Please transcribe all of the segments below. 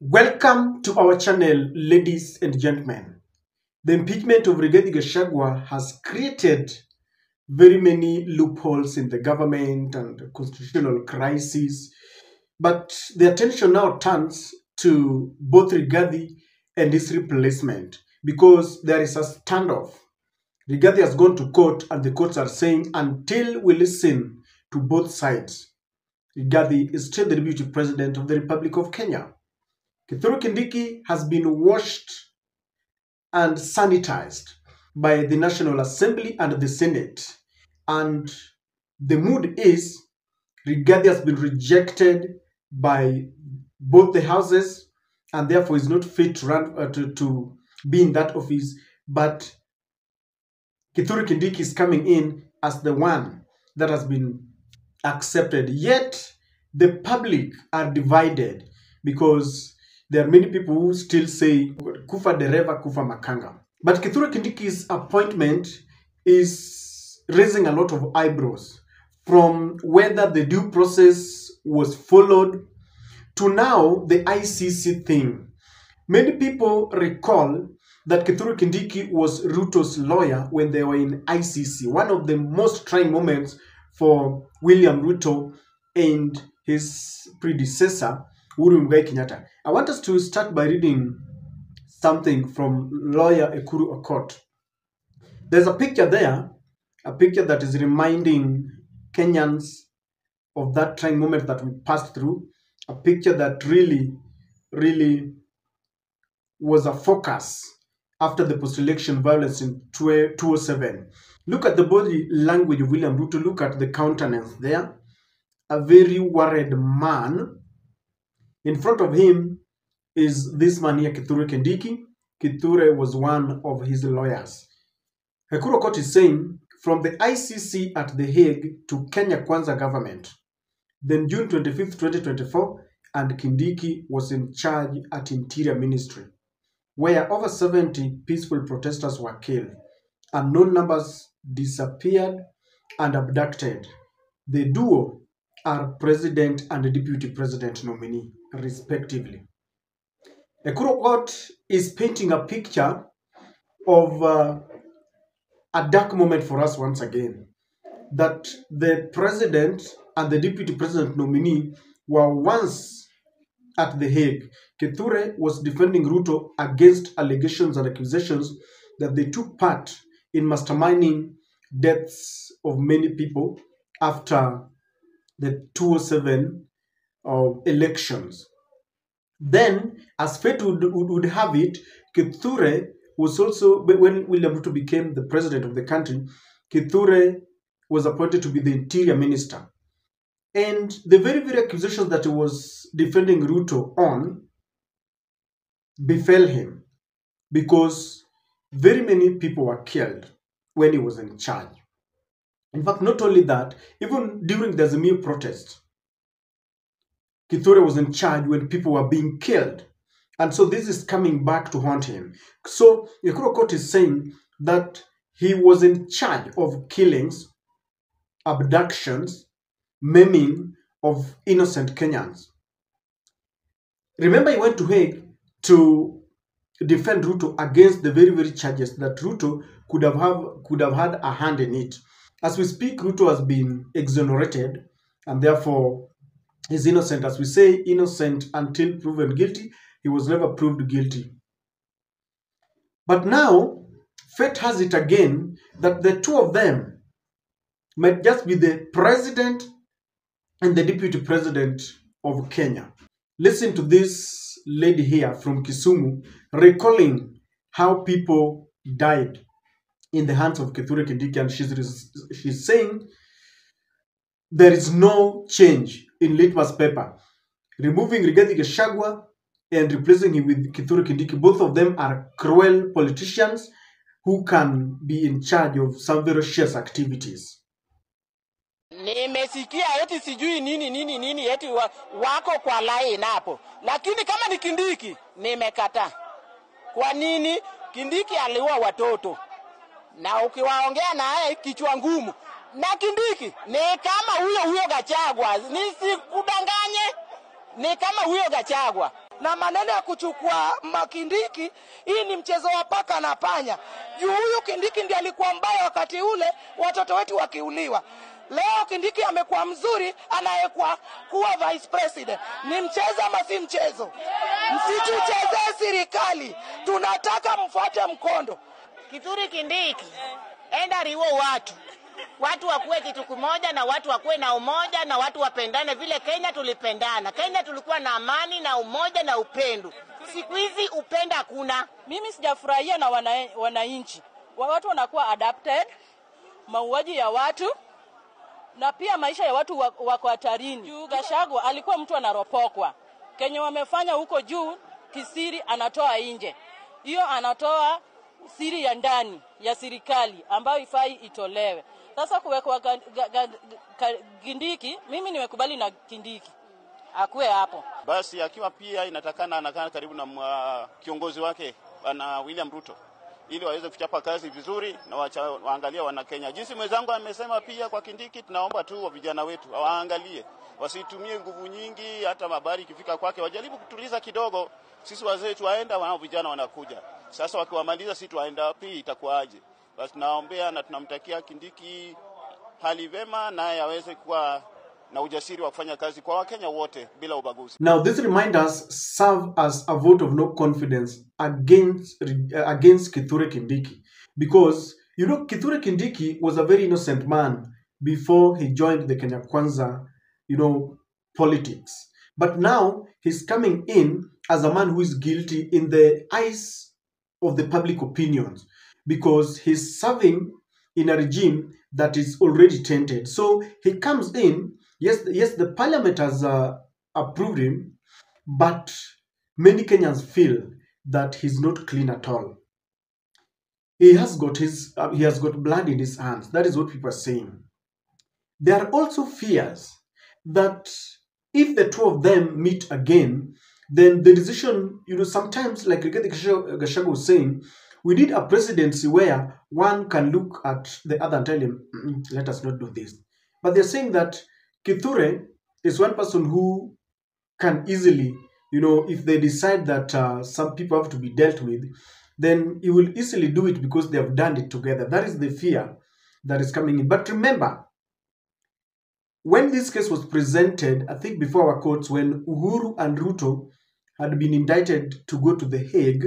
Welcome to our channel, ladies and gentlemen. The impeachment of Rigathi Gachagua has created very many loopholes in the government and constitutional crisis. But the attention now turns to both Rigathi and his replacement because there is a standoff. Rigathi has gone to court and the courts are saying until we listen to both sides, Rigathi is still the deputy president of the Republic of Kenya. Kindiki has been washed and sanitized by the National Assembly and the Senate. And the mood is Rigathi has been rejected by both the houses and therefore is not fit to be in that office. But Kindiki is coming in as the one that has been accepted. Yet the public are divided because there are many people who still say Kufa dereva, Kufa makanga. But Kindiki's appointment is raising a lot of eyebrows, from whether the due process was followed to now the ICC thing. Many people recall that Kindiki was Ruto's lawyer when they were in ICC, one of the most trying moments for William Ruto and his predecessor, Uhuru Muigai Kenyatta. I want us to start by reading something from lawyer Ekuru Okot. There's a picture there, a picture that is reminding Kenyans of that trying moment that we passed through, a picture that really was a focus after the post-election violence in 2007. Look at the body language of William Ruto, look at the countenance there, a very worried man. In front of him is this man here, Kindiki. Kithure was one of his lawyers. Ekuru Okot is saying, from the ICC at The Hague to Kenya Kwanza government, then June 25th, 2024, and Kindiki was in charge at Interior Ministry, where over 70 peaceful protesters were killed. Unknown numbers disappeared and abducted. The duo are president and deputy president nominee, respectively. Ekuru Okot is painting a picture of a dark moment for us once again, that the president and the deputy president nominee were once at The Hague. Kithure was defending Ruto against allegations and accusations that they took part in masterminding deaths of many people after the 2007 elections. Then, as fate would have it, Kithure was also, when William Ruto became the president of the country, Kithure was appointed to be the interior minister. And the very accusations that he was defending Ruto on befell him because very many people were killed when he was in charge. In fact, not only that, even during the Azimio protest, Kithure was in charge when people were being killed. And so this is coming back to haunt him. So Ekuru Okot is saying that he was in charge of killings, abductions, maiming of innocent Kenyans. Remember, he went to Hague to defend Ruto against the very charges that Ruto could have had a hand in it. As we speak, Ruto has been exonerated and therefore is innocent. As we say, innocent until proven guilty. He was never proved guilty. But now, fate has it again that the two of them might just be the president and the deputy president of Kenya. Listen to this lady here from Kisumu recalling how people died in the hands of Kindiki, and she's saying there is no change in litmus paper. Removing Rigathi Gachagua and replacing him with Kindiki, both of them are cruel politicians who can be in charge of some ferocious activities. Nimesikia eti sijui nini eti wako kwa line hapo. Lakini kama ni Kindiki, nimekataa. Kwa nini? Kindiki aliua watoto. Na ukiwaongea naye kichwa ngumu. Na Kindiki ni kama huyo Gachagua. Nisikudanganye. Ni kama huyo Gachagua. na maneno ya kuchukua Kindiki, hii ni mchezo wa paka na panya. Juu huyu Kindiki ndiye alikuwa mbaya wakati ule watoto wetu wakiuliwa. Leo Kindiki amekuwa mzuri, anayekuwa kuwa vice president. Ni mchezo ama si mchezo? Msituchezee serikali, tunataka mfuate mkondo. Kithure Kindiki, enda riwo watu wakuwe kitu kimoja, na watu wakuwe na umoja, na watu wapendane vile Kenya tulipendana. Kenya tulikuwa na amani na umoja na upendo. Siku hizi upenda hakuna. Mimi sijafurahia na wananchi. Watu wanakuwa adapted, mauaji ya watu na pia maisha ya watu wako hatarini. Gachagua alikuwa mtu anaropokwa. Kenya wamefanya huko juu kisiri, anatoa nje. Hiyo anatoa siri ya ndani ya serikali ambayo ifai itolewe. Sasa kuwekwa Kindiki, mimi nimekubali na Kindiki akue hapo. Basi akiwa pia inatakana anakaa karibu na kiongozi wake Bwana William Ruto, ili waweze kuchapa kazi vizuri na waangalia wana Kenya. Jinsi mwenzangu amesema pia kwa Kindiki, tunaomba tu wa vijana wetu waangalie, wasitumie nguvu nyingi. Hata habari ikifika kwake wajaribu kutuliza kidogo. Sisi wazee tuwaenda, wao vijana wanakuja. Sasa wakiwamaliza sisi tuwaenda wapi, itakuwaje? Basi tunaombea na tunamtakia Kindiki hali vema, naye aweze kuwa na ujasiri wa kufanya kazi kwa Wakenya wote bila ubaguzi. Now these reminders serve as a vote of no confidence against Kithure Kindiki, because you know Kithure Kindiki was a very innocent man before he joined the Kenya Kwanza, politics. But now he's coming in as a man who is guilty in the eyes of the public opinions, because he's serving in a regime that is already tainted. So he comes in, yes, the parliament has approved him, but many Kenyans feel that he's not clean at all. He has got blood in his hands. That is what people are saying. There are also fears that if the two of them meet again, then the decision, sometimes, like Gachagua was saying, we need a presidency where one can look at the other and tell him, let us not do this. But they're saying that Kithure is one person who can easily, if they decide that some people have to be dealt with, then he will easily do it because they have done it together. That is the fear that is coming in. But remember, when this case was presented, I think before our courts, when Uhuru and Ruto had been indicted to go to The Hague,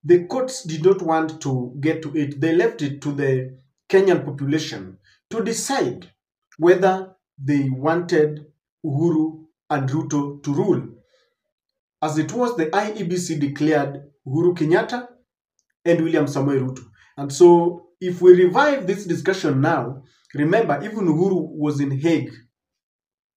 the courts did not want to get to it. They left it to the Kenyan population to decide whether they wanted Uhuru and Ruto to rule. As it was, the IEBC declared Uhuru Kenyatta and William Samoei Ruto. And so, if we revive this discussion now, remember, even Uhuru was in Hague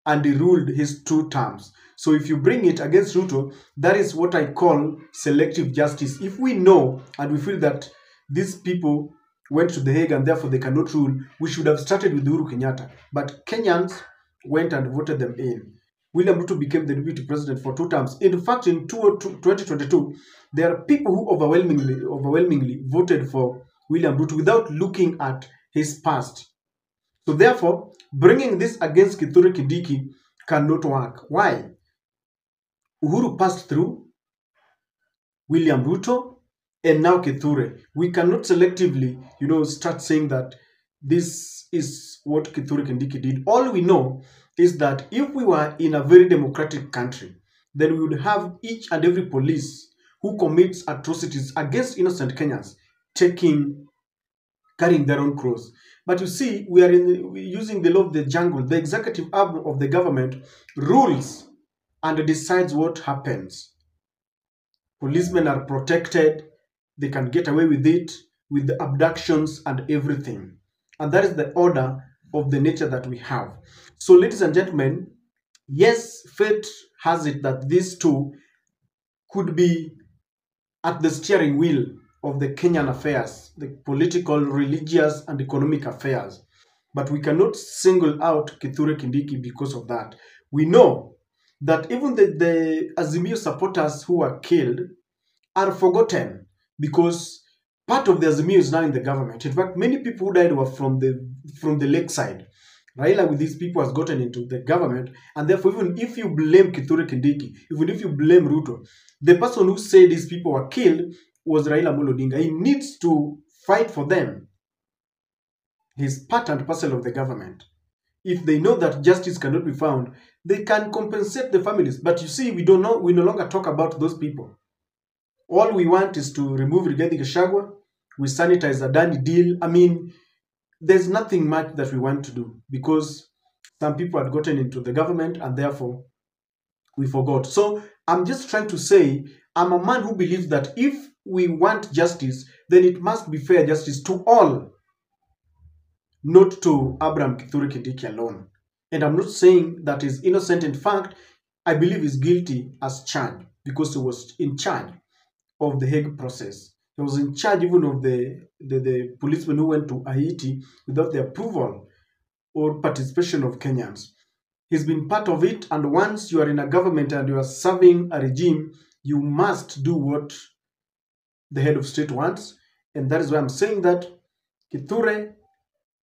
and he ruled his 2 terms. So if you bring it against Ruto, that is what I call selective justice. If we know and we feel that these people went to The Hague and therefore they cannot rule, we should have started with Uhuru Kenyatta. But Kenyans went and voted them in. William Ruto became the deputy president for 2 terms. In fact, in 2022, there are people who overwhelmingly voted for William Ruto without looking at his past. So therefore, bringing this against Kithure Kindiki cannot work. Why? Uhuru passed through, William Ruto, and now Kithure. We cannot selectively, start saying that this is what Kithure Kindiki did. All we know is that if we were in a very democratic country, then we would have each and every police who commits atrocities against innocent Kenyans carrying their own cross. But you see, we are using the law of the jungle. The executive arm of the government rules and decides what happens. Policemen are protected. They can get away with it, with the abductions and everything. And that is the order of the nature that we have. So, ladies and gentlemen, yes, fate has it that these two could be at the steering wheel of the Kenyan affairs, the political, religious, and economic affairs. But we cannot single out Kithure Kindiki because of that. We know that even the Azimio supporters who were killed are forgotten because part of the Azimio is now in the government. In fact, many people who died were from the lakeside. Raila with these people has gotten into the government, and therefore even if you blame Kithure Kindiki, even if you blame Ruto, the person who said these people were killed was Raila Amolo Odinga. He needs to fight for them. He's part and parcel of the government. If they know that justice cannot be found, they can compensate the families. But you see, we no longer talk about those people. All we want is to remove Rigathi Gachagua. We sanitize the Adani deal. I mean, there's nothing much that we want to do because some people had gotten into the government and therefore we forgot. So I'm just trying to say, I'm a man who believes that if we want justice, then it must be fair justice to all, not to Abraham Kithure Kindiki alone. And I'm not saying that he's innocent. In fact, I believe he's guilty as charged because he was in charge of the Hague process. He was in charge even of the policemen who went to Haiti without the approval or participation of Kenyans. He's been part of it, and once you are in a government and you are serving a regime, you must do what the head of state wants. And that is why I'm saying that Kithure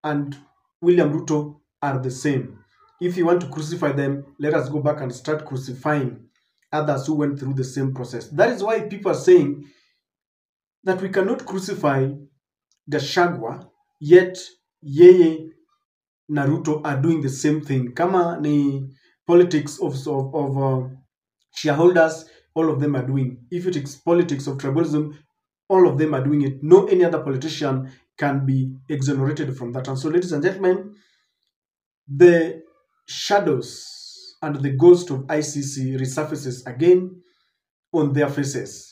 and William Ruto are the same. If you want to crucify them, let us go back and start crucifying others who went through the same process. That is why people are saying that we cannot crucify Gachagua, yet yeye na Ruto are doing the same thing. Kama ni politics of shareholders, all of them are doing. If it is politics of tribalism, all of them are doing it. No any other politician can be exonerated from that. And so, ladies and gentlemen, the shadows and the ghost of ICC resurfaces again on their faces.